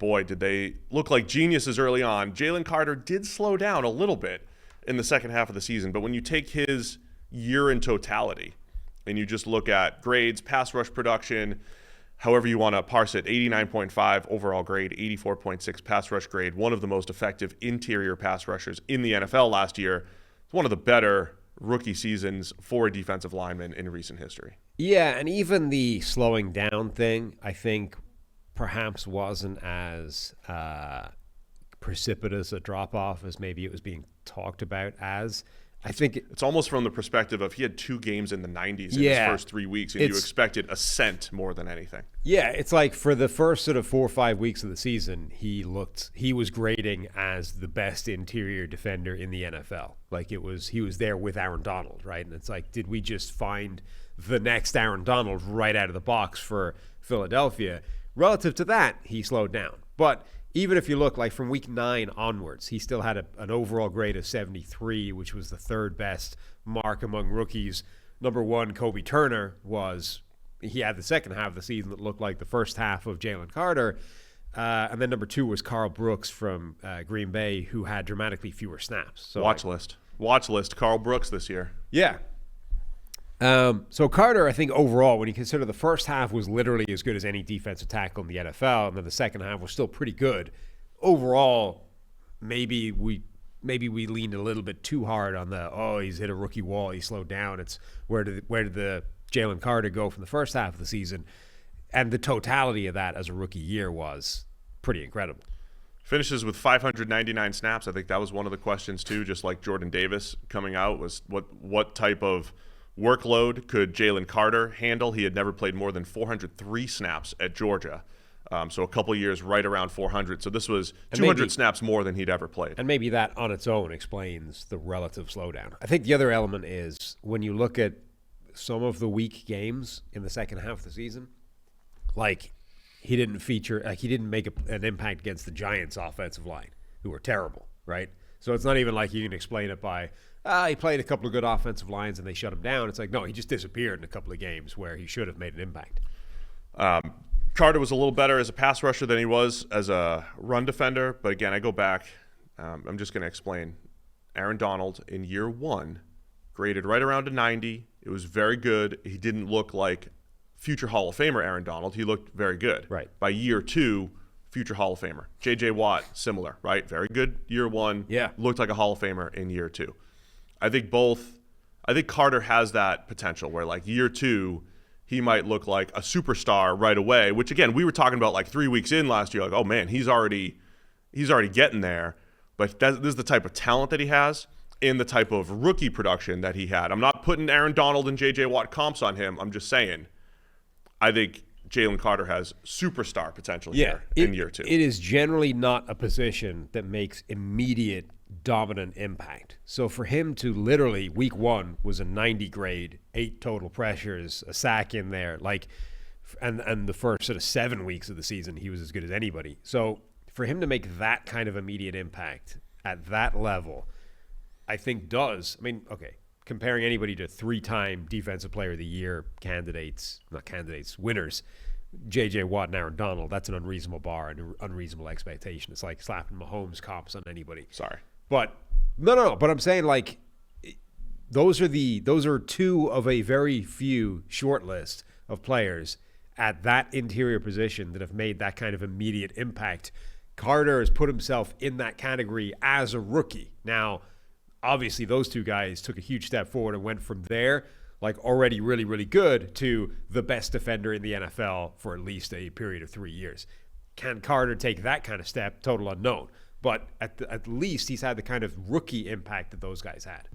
boy, did they look like geniuses early on. Jalen Carter did slow down a little bit in the second half of the season, but when you take his year in totality and you just look at grades, pass rush production, however you want to parse it, 89.5 overall grade, 84.6 pass rush grade, one of the most effective interior pass rushers in the NFL last year. It's one of the better rookie seasons for a defensive lineman in recent history. Yeah, and even the slowing down thing, I think perhaps wasn't as precipitous a drop-off as maybe it was being talked about as. I think it's almost from the perspective of he had 2 games in the 90s in his first 3 weeks, and you expected ascent more than anything. Yeah, it's like for the first sort of 4 or 5 weeks of the season, he was grading as the best interior defender in the NFL. Like he was there with Aaron Donald, right? And it's like, did we just find the next Aaron Donald right out of the box for Philadelphia? Relative to that, he slowed down. But even if you look like from week 9 onwards, he still had an overall grade of 73, which was the 3rd best mark among rookies. Number 1, Kobe Turner, he had the second half of the season that looked like the first half of Jalen Carter. And then number 2 was Carl Brooks from Green Bay, who had dramatically fewer snaps. So Watch list, Carl Brooks this year. Yeah. So Carter, I think overall, when you consider the first half was literally as good as any defensive tackle in the NFL, and then the second half was still pretty good. Overall, maybe we leaned a little bit too hard on he's hit a rookie wall, he slowed down. It's where did the Jalen Carter go from the first half of the season? And the totality of that as a rookie year was pretty incredible. Finishes with 599 snaps. I think that was one of the questions too, just like Jordan Davis coming out, was what type of workload could Jalen Carter handle? He had never played more than 403 snaps at Georgia. So a couple years right around 400. So this was 200 snaps more than he'd ever played. And maybe that on its own explains the relative slowdown. I think the other element is when you look at some of the weak games in the second half of the season, like he didn't make an impact against the Giants' offensive line, who were terrible, right? So it's not even like you can explain it by, he played a couple of good offensive lines and they shut him down. It's like, no, he just disappeared in a couple of games where he should have made an impact. Carter was a little better as a pass rusher than he was as a run defender. But again, I go back. I'm just going to explain. Aaron Donald in year 1 graded right around a 90. It was very good. He didn't look like future Hall of Famer Aaron Donald. He looked very good. Right. By year 2, future Hall of Famer. J.J. Watt, similar, right? Very good year 1. Yeah. Looked like a Hall of Famer in year 2. I think Carter has that potential where like year 2, he might look like a superstar right away, which again, we were talking about like 3 weeks in last year, like, oh man, he's already getting there. But this is the type of talent that he has and the type of rookie production that he had. I'm not putting Aaron Donald and J.J. Watt comps on him. I'm just saying, I think Jalen Carter has superstar potential here in year 2. It is generally not a position that makes immediate dominant impact. So for him to literally, week 1 was a 90 grade, 8 total pressures, a sack in there, like, and the first sort of 7 weeks of the season, he was as good as anybody. So for him to make that kind of immediate impact at that level, I think comparing anybody to 3-time Defensive Player of the Year winners, J.J. Watt and Aaron Donald, that's an unreasonable bar and an unreasonable expectation. It's like slapping Mahomes comps on anybody. Sorry. But no. But I'm saying like those are 2 of a very few short list of players at that interior position that have made that kind of immediate impact. Carter has put himself in that category as a rookie. Now, obviously, those 2 guys took a huge step forward and went from there, like already really, really good, to the best defender in the NFL for at least a period of 3 years. Can Carter take that kind of step? Total unknown. But at least he's had the kind of rookie impact that those guys had.